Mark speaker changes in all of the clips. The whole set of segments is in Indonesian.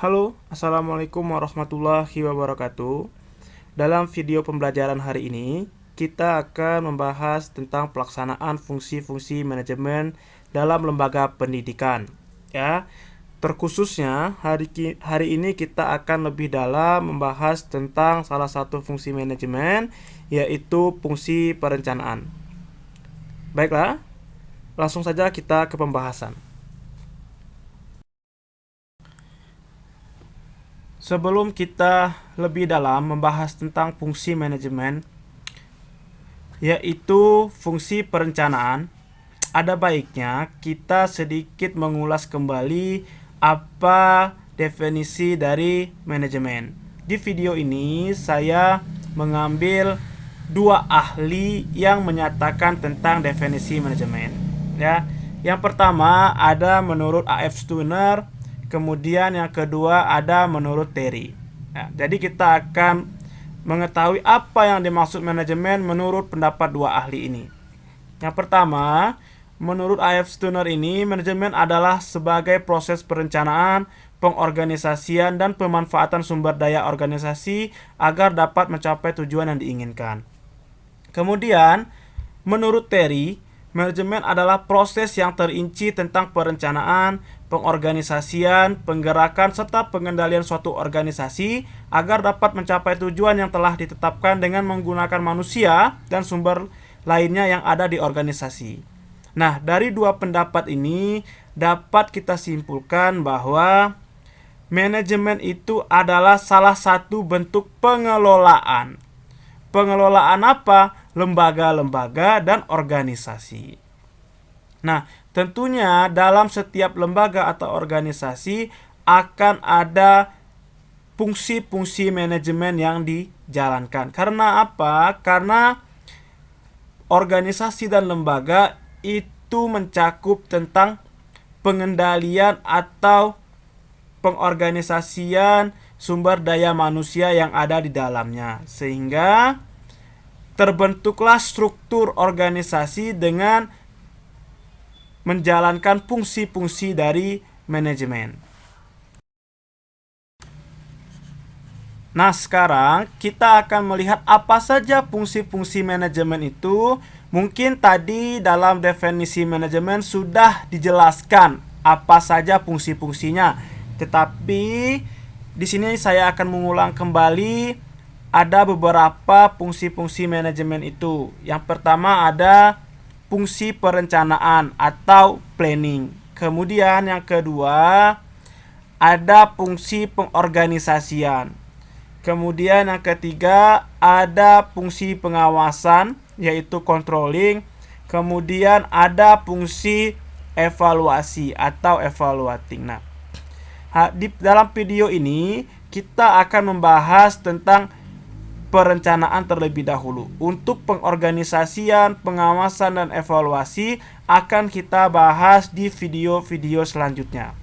Speaker 1: Halo, Assalamualaikum warahmatullahi wabarakatuh. Dalam video pembelajaran hari ini, kita akan membahas tentang pelaksanaan fungsi-fungsi manajemen dalam lembaga pendidikan. Ya, terkhususnya hari ini kita akan lebih dalam membahas tentang salah satu fungsi manajemen, yaitu fungsi perencanaan. Baiklah, langsung saja kita ke pembahasan. Sebelum kita lebih dalam membahas tentang fungsi manajemen, yaitu fungsi perencanaan, ada baiknya kita sedikit mengulas kembali apa definisi dari manajemen. Di video ini saya mengambil dua ahli yang menyatakan tentang definisi manajemen. Ya, yang pertama ada menurut A.F. Stirner. Kemudian yang kedua ada menurut Terry. Nah, jadi kita akan mengetahui apa yang dimaksud manajemen menurut pendapat dua ahli ini. Yang pertama, menurut A.F. Stirner ini, manajemen adalah sebagai proses perencanaan, pengorganisasian, dan pemanfaatan sumber daya organisasi agar dapat mencapai tujuan yang diinginkan. Kemudian, menurut Terry, manajemen adalah proses yang terinci tentang perencanaan, pengorganisasian, penggerakan, serta pengendalian suatu organisasi agar dapat mencapai tujuan yang telah ditetapkan dengan menggunakan manusia dan sumber lainnya yang ada di organisasi. Nah, dari dua pendapat ini dapat kita simpulkan bahwa manajemen itu adalah salah satu bentuk pengelolaan. Pengelolaan apa? Lembaga-lembaga dan organisasi. Nah, tentunya dalam setiap lembaga atau organisasi akan ada fungsi-fungsi manajemen yang dijalankan. Karena apa? Karena organisasi dan lembaga itu mencakup tentang pengendalian atau pengorganisasian sumber daya manusia yang ada di dalamnya, sehingga terbentuklah struktur organisasi dengan menjalankan fungsi-fungsi dari manajemen. Nah, sekarang kita akan melihat apa saja fungsi-fungsi manajemen itu. Mungkin tadi dalam definisi manajemen sudah dijelaskan apa saja fungsi-fungsinya. Tetapi di sini saya akan mengulang kembali ada beberapa fungsi-fungsi manajemen itu. Yang pertama ada fungsi perencanaan atau planning. Kemudian yang kedua ada fungsi pengorganisasian. Kemudian yang ketiga ada fungsi pengawasan yaitu controlling. Kemudian ada fungsi evaluasi atau evaluating. Nah, di dalam video ini kita akan membahas tentang perencanaan terlebih dahulu. Untuk pengorganisasian, pengawasan, dan evaluasi akan kita bahas di video-video selanjutnya.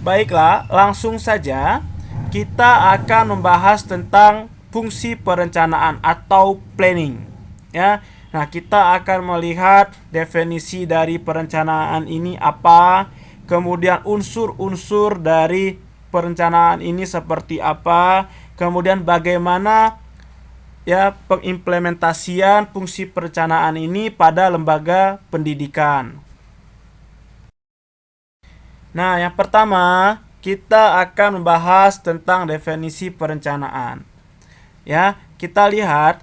Speaker 1: Baiklah, langsung saja kita akan membahas tentang fungsi perencanaan atau planning. Ya, nah kita akan melihat definisi dari perencanaan ini apa, kemudian unsur-unsur dari perencanaan ini seperti apa, kemudian bagaimana ya pengimplementasian fungsi perencanaan ini pada lembaga pendidikan. Nah, yang pertama kita akan membahas tentang definisi perencanaan. Ya, kita lihat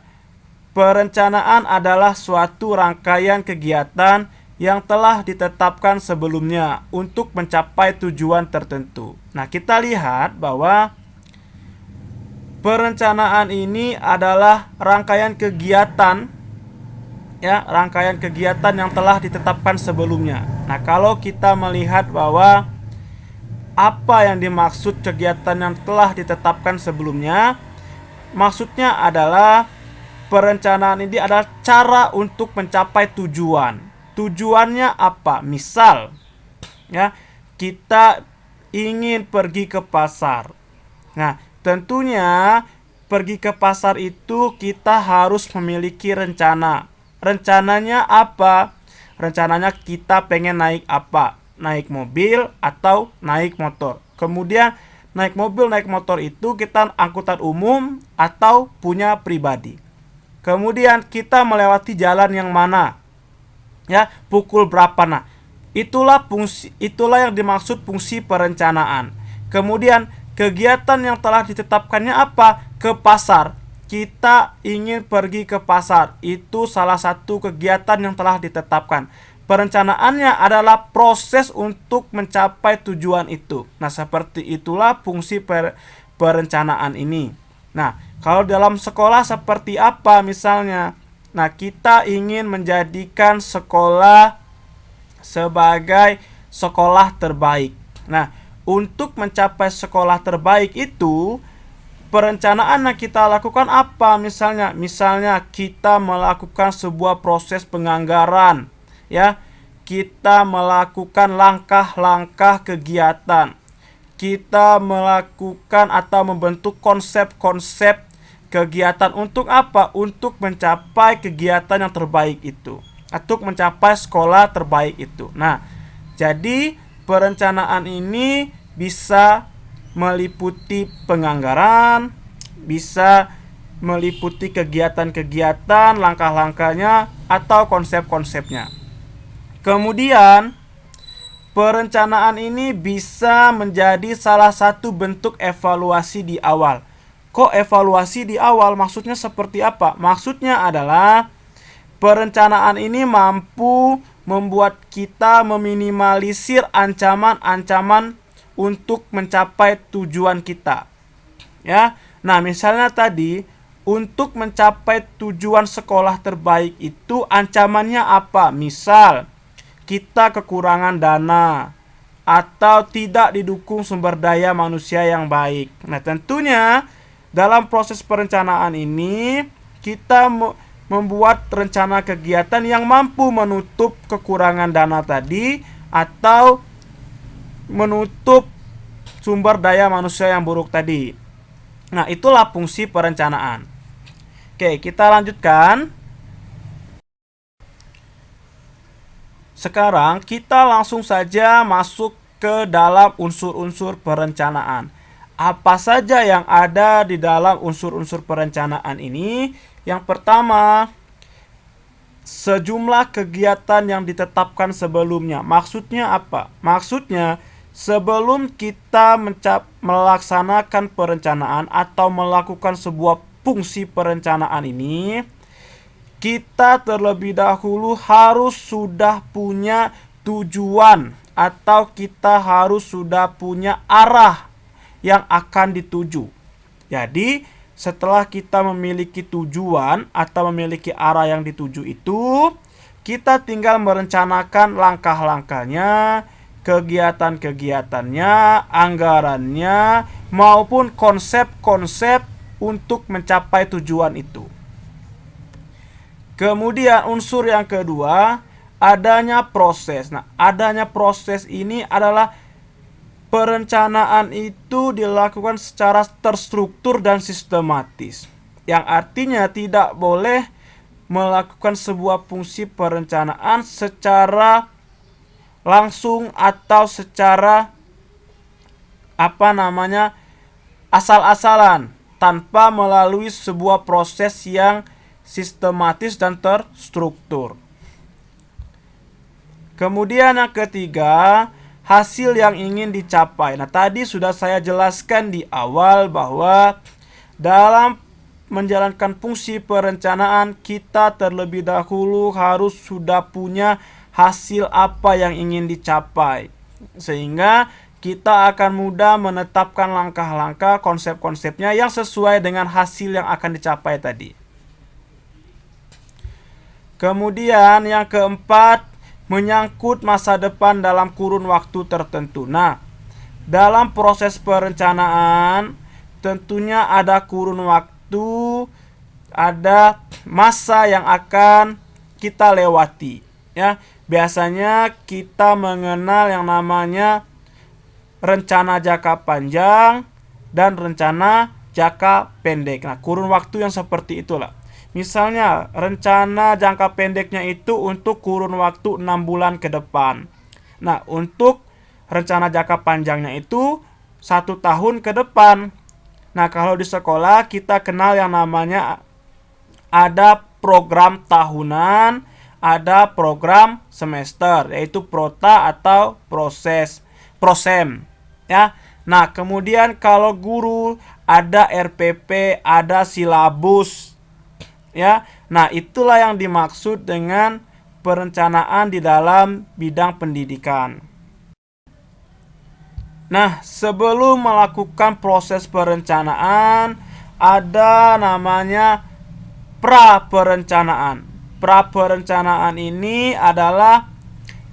Speaker 1: perencanaan adalah suatu rangkaian kegiatan yang telah ditetapkan sebelumnya untuk mencapai tujuan tertentu. Nah, kita lihat bahwa perencanaan ini adalah rangkaian kegiatan yang telah ditetapkan sebelumnya. Nah, kalau kita melihat bahwa apa yang dimaksud kegiatan yang telah ditetapkan sebelumnya, maksudnya adalah perencanaan ini adalah cara untuk mencapai tujuan. Tujuannya apa? Misal, ya, kita ingin pergi ke pasar. Nah, tentunya pergi ke pasar itu kita harus memiliki rencana. Rencananya apa? Rencananya kita pengen naik apa? naik mobil atau naik motor. Kemudian naik mobil, naik motor itu kita angkutan umum atau punya pribadi. Kemudian kita melewati jalan yang mana, ya, pukul berapa. Nah, itulah yang dimaksud fungsi perencanaan. Kemudian kegiatan yang telah ditetapkannya apa? Ke pasar. Kita ingin pergi ke pasar. Itu salah satu kegiatan yang telah ditetapkan. Perencanaannya adalah proses untuk mencapai tujuan itu. Nah, seperti itulah fungsi perencanaan ini. Nah, kalau dalam sekolah seperti apa misalnya? Nah, kita ingin menjadikan sekolah sebagai sekolah terbaik. Nah, untuk mencapai sekolah terbaik itu, perencanaan yang kita lakukan apa? Misalnya kita melakukan sebuah proses penganggaran, ya. Kita melakukan langkah-langkah kegiatan. Kita melakukan atau membentuk konsep-konsep kegiatan untuk apa? Untuk mencapai kegiatan yang terbaik itu, untuk mencapai sekolah terbaik itu. Nah, jadi perencanaan ini bisa meliputi penganggaran, bisa meliputi kegiatan-kegiatan, langkah-langkahnya, atau konsep-konsepnya. Kemudian, perencanaan ini bisa menjadi salah satu bentuk evaluasi di awal. Kok evaluasi di awal? Maksudnya seperti apa? Maksudnya adalah perencanaan ini mampu membuat kita meminimalisir ancaman-ancaman untuk mencapai tujuan kita. Ya. Nah, misalnya tadi untuk mencapai tujuan sekolah terbaik itu ancamannya apa? Misal kita kekurangan dana atau tidak didukung sumber daya manusia yang baik. Nah, tentunya dalam proses perencanaan ini kita membuat rencana kegiatan yang mampu menutup kekurangan dana tadi atau menutup sumber daya manusia yang buruk tadi. Nah, itulah fungsi perencanaan. Oke, kita lanjutkan. Sekarang kita langsung saja masuk ke dalam unsur-unsur perencanaan. Apa saja yang ada di dalam unsur-unsur perencanaan ini? Yang pertama, sejumlah kegiatan yang ditetapkan sebelumnya. Maksudnya apa? Maksudnya sebelum kita melaksanakan perencanaan atau melakukan sebuah fungsi perencanaan ini, kita terlebih dahulu harus sudah punya tujuan atau kita harus sudah punya arah yang akan dituju. Jadi, setelah kita memiliki tujuan atau memiliki arah yang dituju itu, kita tinggal merencanakan langkah-langkahnya, kegiatan-kegiatannya, anggarannya, maupun konsep-konsep untuk mencapai tujuan itu. Kemudian unsur yang kedua, adanya proses. Nah, adanya proses ini adalah perencanaan itu dilakukan secara terstruktur dan sistematis. Yang artinya tidak boleh melakukan sebuah fungsi perencanaan secara langsung atau secara asal-asalan tanpa melalui sebuah proses yang sistematis dan terstruktur. Kemudian yang ketiga, hasil yang ingin dicapai. Nah, tadi sudah saya jelaskan di awal bahwa dalam menjalankan fungsi perencanaan kita terlebih dahulu harus sudah punya hasil apa yang ingin dicapai, sehingga kita akan mudah menetapkan langkah-langkah konsep-konsepnya yang sesuai dengan hasil yang akan dicapai tadi. Kemudian yang keempat, menyangkut masa depan dalam kurun waktu tertentu. Nah, dalam proses perencanaan tentunya ada kurun waktu, ada masa yang akan kita lewati. Ya, biasanya kita mengenal yang namanya rencana jangka panjang dan rencana jangka pendek. Nah, kurun waktu yang seperti itulah. Misalnya, rencana jangka pendeknya itu untuk kurun waktu 6 bulan ke depan. Nah, untuk rencana jangka panjangnya itu 1 tahun ke depan. Nah, kalau di sekolah kita kenal yang namanya ada program tahunan, ada program semester, yaitu prota atau prosem, ya. Nah, kemudian kalau guru ada RPP, ada silabus, ya. Nah, itulah yang dimaksud dengan perencanaan di dalam bidang pendidikan. Nah, sebelum melakukan proses perencanaan, ada namanya pra-perencanaan. Pra-perencanaan ini adalah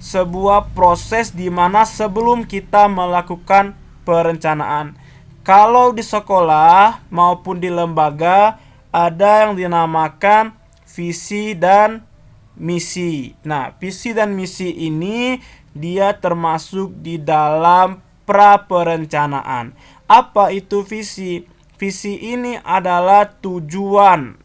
Speaker 1: sebuah proses di mana sebelum kita melakukan perencanaan. Kalau di sekolah maupun di lembaga ada yang dinamakan visi dan misi. Nah, visi dan misi ini dia termasuk di dalam pra-perencanaan. Apa itu visi? Visi ini adalah tujuan,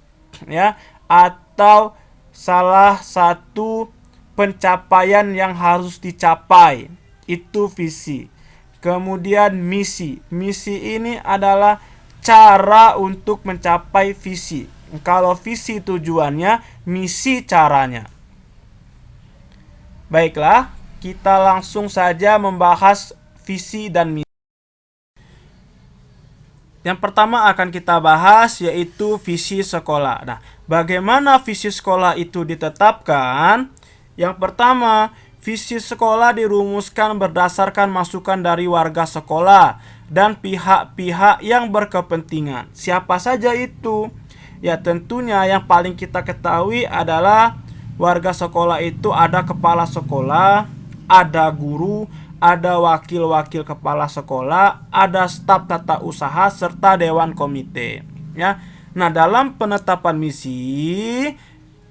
Speaker 1: ya, atau salah satu pencapaian yang harus dicapai. Itu visi. Kemudian misi. Misi ini adalah cara untuk mencapai visi. Kalau visi tujuannya, misi caranya. Baiklah, kita langsung saja membahas visi dan misi. Yang pertama akan kita bahas yaitu visi sekolah. Nah, bagaimana visi sekolah itu ditetapkan? Yang pertama, visi sekolah dirumuskan berdasarkan masukan dari warga sekolah dan pihak-pihak yang berkepentingan. Siapa saja itu? Ya, tentunya yang paling kita ketahui adalah warga sekolah itu ada kepala sekolah, ada guru, ada wakil-wakil kepala sekolah, ada staf tata usaha serta dewan komite, ya. Nah, dalam penetapan misi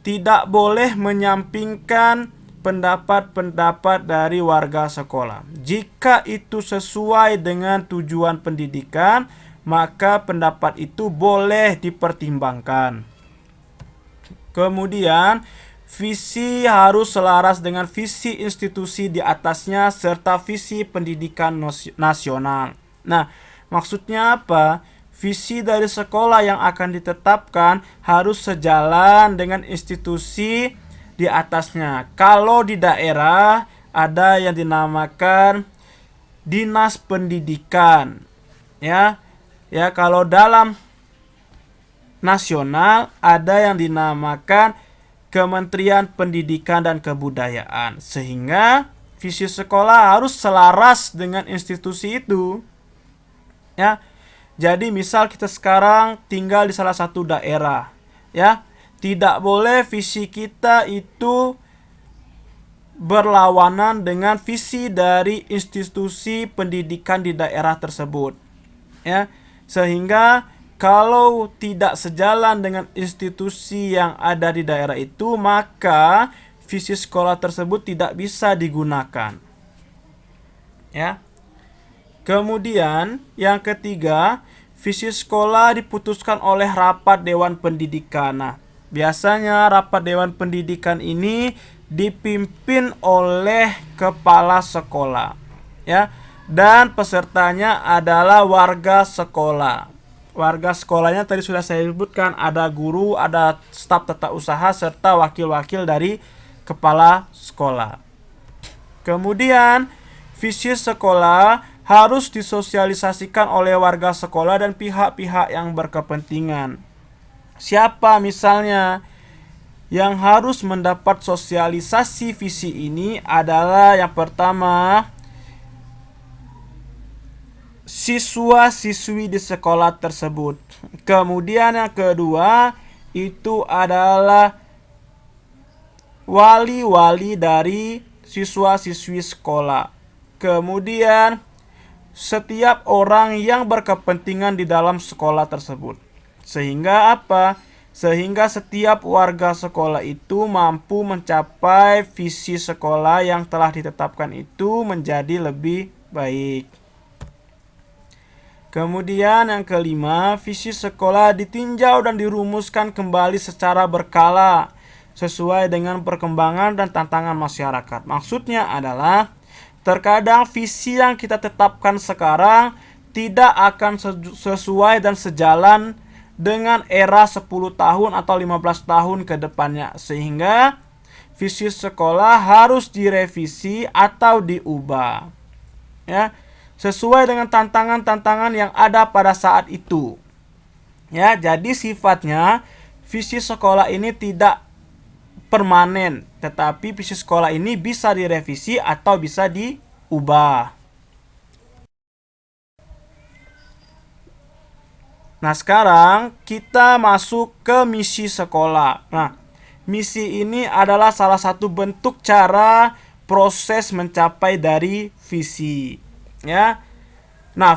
Speaker 1: tidak boleh menyampingkan pendapat-pendapat dari warga sekolah. Jika itu sesuai dengan tujuan pendidikan, maka pendapat itu boleh dipertimbangkan. Kemudian, visi harus selaras dengan visi institusi di atasnya serta visi pendidikan nasional. Nah, maksudnya apa? Visi dari sekolah yang akan ditetapkan harus sejalan dengan institusi di atasnya. Kalau di daerah ada yang dinamakan dinas pendidikan, ya. Ya, kalau dalam nasional ada yang dinamakan Kementerian Pendidikan dan Kebudayaan. Sehingga visi sekolah harus selaras dengan institusi itu. Ya. Jadi misal kita sekarang tinggal di salah satu daerah, ya. Tidak boleh visi kita itu berlawanan dengan visi dari institusi pendidikan di daerah tersebut, ya. Sehingga kalau tidak sejalan dengan institusi yang ada di daerah itu, maka visi sekolah tersebut tidak bisa digunakan, ya. Kemudian yang ketiga, visi sekolah diputuskan oleh rapat dewan pendidikan. Nah, biasanya rapat dewan pendidikan ini dipimpin oleh kepala sekolah, ya. Dan pesertanya adalah warga sekolah. Warga sekolahnya tadi sudah saya sebutkan, ada guru, ada staf tata usaha serta wakil-wakil dari kepala sekolah. Kemudian visi sekolah harus disosialisasikan oleh warga sekolah dan pihak-pihak yang berkepentingan. Siapa misalnya yang harus mendapat sosialisasi visi ini adalah yang pertama, siswa-siswi di sekolah tersebut. Kemudian yang kedua, itu adalah wali-wali dari siswa-siswi sekolah. Kemudian setiap orang yang berkepentingan di dalam sekolah tersebut. Sehingga apa? Sehingga setiap warga sekolah itu mampu mencapai visi sekolah yang telah ditetapkan itu menjadi lebih baik. Kemudian yang kelima, visi sekolah ditinjau dan dirumuskan kembali secara berkala sesuai dengan perkembangan dan tantangan masyarakat. Maksudnya adalah terkadang visi yang kita tetapkan sekarang tidak akan sesuai dan sejalan dengan era 10 tahun atau 15 tahun ke depannya, sehingga visi sekolah harus direvisi atau diubah, ya, sesuai dengan tantangan-tantangan yang ada pada saat itu. Ya, jadi sifatnya visi sekolah ini tidak permanen, tetapi visi sekolah ini bisa direvisi atau bisa diubah. Nah, sekarang kita masuk ke misi sekolah. Nah, misi ini adalah salah satu bentuk cara proses mencapai dari visi, ya. Nah,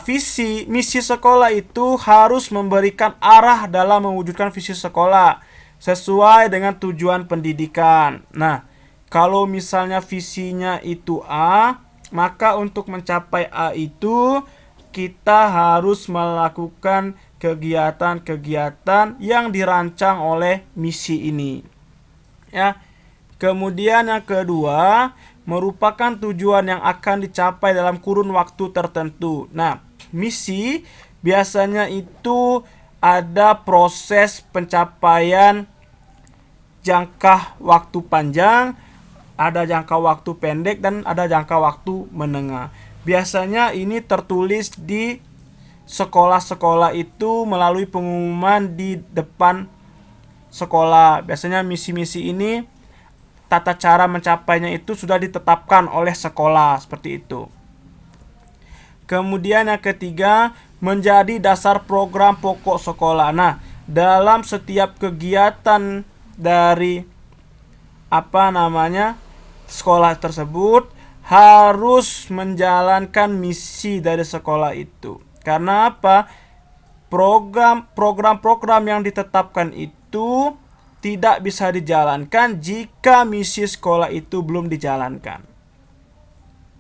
Speaker 1: misi sekolah itu harus memberikan arah dalam mewujudkan visi sekolah sesuai dengan tujuan pendidikan. Nah, kalau misalnya visinya itu A, maka untuk mencapai A itu kita harus melakukan kegiatan-kegiatan yang dirancang oleh misi ini, ya. Kemudian yang kedua, merupakan tujuan yang akan dicapai dalam kurun waktu tertentu. Nah, misi biasanya itu ada proses pencapaian jangka waktu panjang, ada jangka waktu pendek, dan ada jangka waktu menengah. Biasanya ini tertulis di sekolah-sekolah itu melalui pengumuman di depan sekolah. Biasanya misi-misi ini, tata cara mencapainya itu sudah ditetapkan oleh sekolah, seperti itu. Kemudian yang ketiga, menjadi dasar program pokok sekolah. Nah, dalam setiap kegiatan dari sekolah tersebut harus menjalankan misi dari sekolah itu. Karena apa? Program-program yang ditetapkan itu tidak bisa dijalankan jika misi sekolah itu belum dijalankan.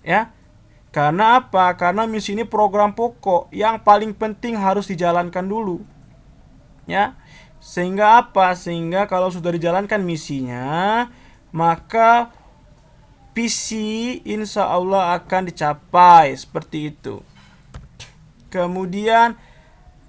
Speaker 1: Ya. Karena apa? Karena misi ini program pokok yang paling penting harus dijalankan dulu. Ya. Sehingga apa? Sehingga kalau sudah dijalankan misinya, maka visi insya Allah akan dicapai, seperti itu. Kemudian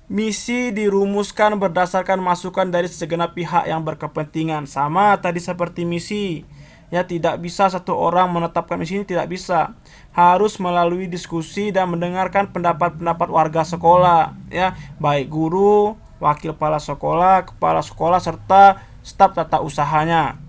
Speaker 1: misi dirumuskan berdasarkan masukan dari segenap pihak yang berkepentingan. Sama tadi seperti misi, ya, tidak bisa satu orang menetapkan misi ini, tidak bisa. Harus melalui diskusi dan mendengarkan pendapat-pendapat warga sekolah, ya, baik guru, wakil kepala sekolah, serta staf tata usahanya.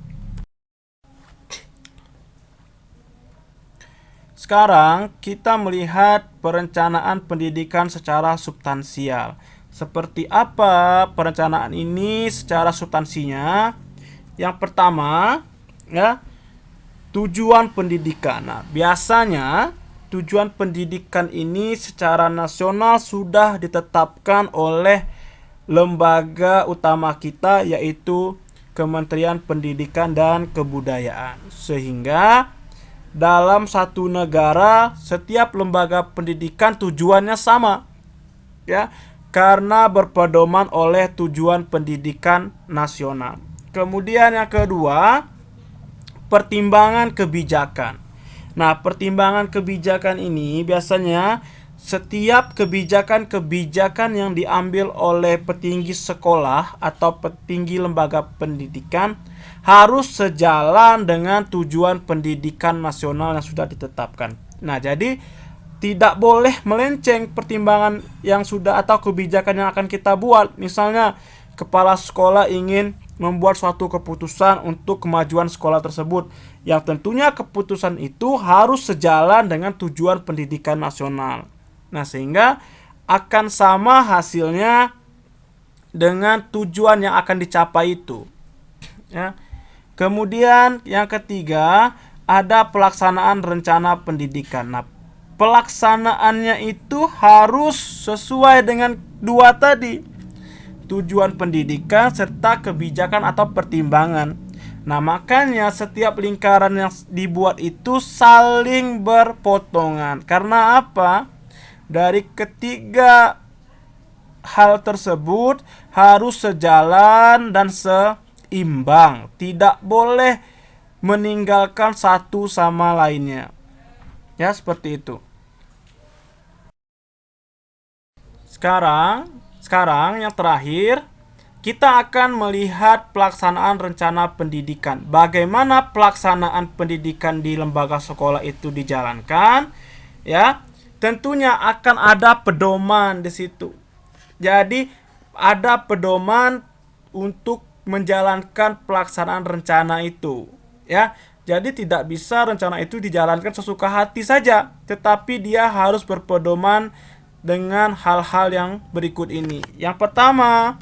Speaker 1: Sekarang kita melihat perencanaan pendidikan secara substansial. Seperti apa perencanaan ini secara substansinya? Yang pertama, ya, tujuan pendidikan. Nah, biasanya tujuan pendidikan ini secara nasional sudah ditetapkan oleh lembaga utama kita, yaitu Kementerian Pendidikan dan Kebudayaan. Sehingga dalam satu negara, setiap lembaga pendidikan tujuannya sama, ya, karena berpedoman oleh tujuan pendidikan nasional. Kemudian yang kedua, pertimbangan kebijakan. Nah, pertimbangan kebijakan ini biasanya setiap kebijakan-kebijakan yang diambil oleh petinggi sekolah atau petinggi lembaga pendidikan harus sejalan dengan tujuan pendidikan nasional yang sudah ditetapkan. Nah, jadi tidak boleh melenceng pertimbangan yang sudah atau kebijakan yang akan kita buat. Misalnya, kepala sekolah ingin membuat suatu keputusan untuk kemajuan sekolah tersebut, yang tentunya keputusan itu harus sejalan dengan tujuan pendidikan nasional. Nah, sehingga akan sama hasilnya dengan tujuan yang akan dicapai itu, ya. Kemudian yang ketiga, ada pelaksanaan rencana pendidikan. Nah, pelaksanaannya itu harus sesuai dengan dua tadi, tujuan pendidikan serta kebijakan atau pertimbangan. Nah, makanya setiap lingkaran yang dibuat itu saling berpotongan. Karena apa? Dari ketiga hal tersebut harus sejalan dan seimbang, tidak boleh meninggalkan satu sama lainnya. Ya, seperti itu. Sekarang yang terakhir, kita akan melihat pelaksanaan rencana pendidikan. Bagaimana pelaksanaan pendidikan di lembaga sekolah itu dijalankan? Ya, tentunya akan ada pedoman di situ. Jadi, ada pedoman untuk menjalankan pelaksanaan rencana itu. Ya, jadi tidak bisa rencana itu dijalankan sesuka hati saja, tetapi dia harus berpedoman dengan hal-hal yang berikut ini. Yang pertama,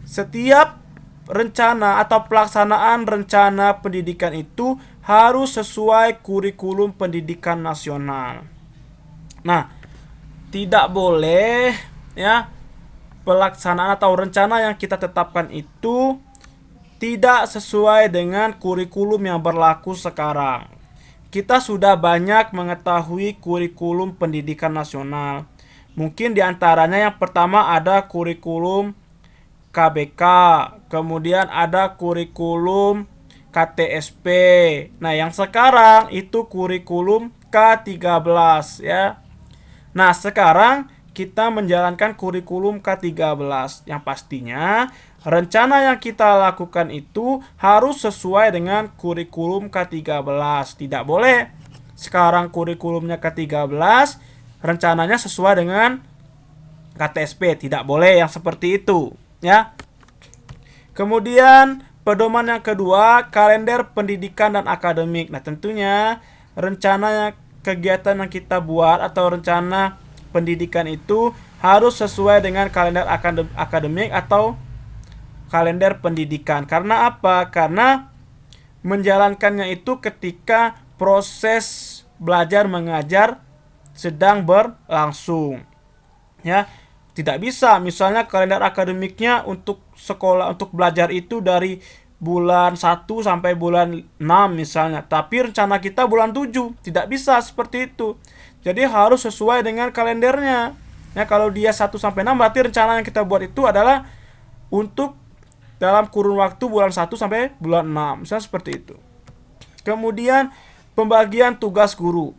Speaker 1: setiap rencana atau pelaksanaan rencana pendidikan itu harus sesuai kurikulum pendidikan nasional. Nah, tidak boleh ya pelaksanaan atau rencana yang kita tetapkan itu tidak sesuai dengan kurikulum yang berlaku sekarang. Kita sudah banyak mengetahui kurikulum pendidikan nasional. Mungkin diantaranya yang pertama ada kurikulum KBK, kemudian ada kurikulum KTSP. Nah, yang sekarang itu kurikulum K13 ya. Nah, sekarang kita menjalankan kurikulum K13 yang pastinya rencana yang kita lakukan itu harus sesuai dengan kurikulum K13. Tidak boleh sekarang kurikulumnya K13, rencananya sesuai dengan KTSP. Tidak boleh yang seperti itu, ya. Kemudian pedoman yang kedua, kalender pendidikan dan akademik. Nah, tentunya rencana kegiatan yang kita buat atau rencana pendidikan itu harus sesuai dengan kalender akademik atau kalender pendidikan. Karena apa? Karena menjalankannya itu ketika proses belajar mengajar sedang berlangsung. Ya, tidak bisa misalnya kalender akademiknya untuk sekolah untuk belajar itu dari bulan 1 sampai bulan 6 misalnya, tapi rencana kita bulan 7. Tidak bisa seperti itu. Jadi harus sesuai dengan kalendernya. Ya, kalau dia 1 sampai 6 berarti rencana yang kita buat itu adalah untuk dalam kurun waktu bulan 1 sampai bulan 6. Misalnya seperti itu. Kemudian pembagian tugas guru.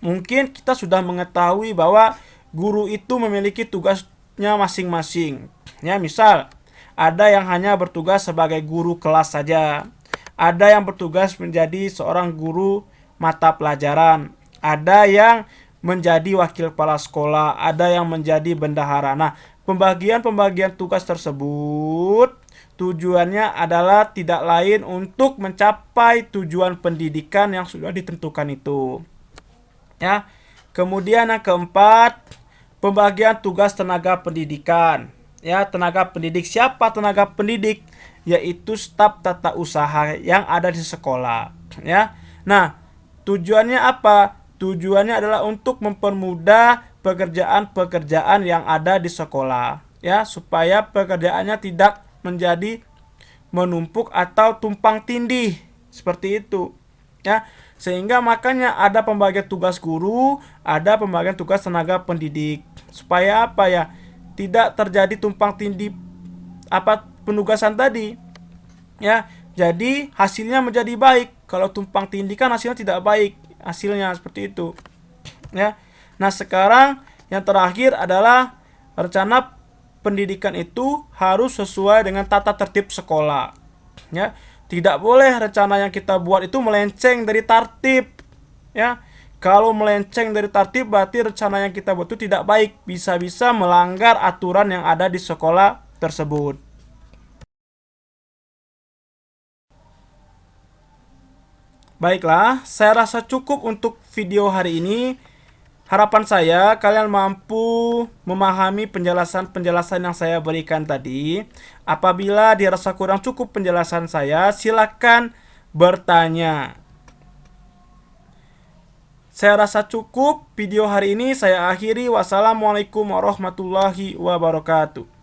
Speaker 1: Mungkin kita sudah mengetahui bahwa guru itu memiliki tugasnya masing-masing. Ya, misal ada yang hanya bertugas sebagai guru kelas saja. Ada yang bertugas menjadi seorang guru mata pelajaran. Ada yang menjadi wakil kepala sekolah, ada yang menjadi bendahara. Nah, pembagian tugas tersebut tujuannya adalah tidak lain untuk mencapai tujuan pendidikan yang sudah ditentukan itu. Ya. Kemudian yang keempat, pembagian tugas tenaga pendidikan. Ya, tenaga pendidik. Siapa tenaga pendidik? Yaitu staf tata usaha yang ada di sekolah. Ya. Nah, tujuannya apa? Tujuannya adalah untuk mempermudah pekerjaan-pekerjaan yang ada di sekolah, ya, supaya pekerjaannya tidak menjadi menumpuk atau tumpang tindih seperti itu, ya. Sehingga makanya ada pembagian tugas guru, ada pembagian tugas tenaga pendidik, supaya apa ya? Tidak terjadi tumpang tindih penugasan tadi, ya. Jadi hasilnya menjadi baik. Kalau tumpang tindih kan hasilnya tidak baik. Hasilnya seperti itu, ya. Nah, sekarang yang terakhir adalah rencana pendidikan itu harus sesuai dengan tata tertib sekolah, ya. Tidak boleh rencana yang kita buat itu melenceng dari tertib, ya. Kalau melenceng dari tertib berarti rencana yang kita buat itu tidak baik, bisa-bisa melanggar aturan yang ada di sekolah tersebut. Baiklah, saya rasa cukup untuk video hari ini. Harapan saya kalian mampu memahami penjelasan-penjelasan yang saya berikan tadi. Apabila dirasa kurang cukup penjelasan saya, silakan bertanya. Saya rasa cukup video hari ini, saya akhiri. Wassalamualaikum warahmatullahi wabarakatuh.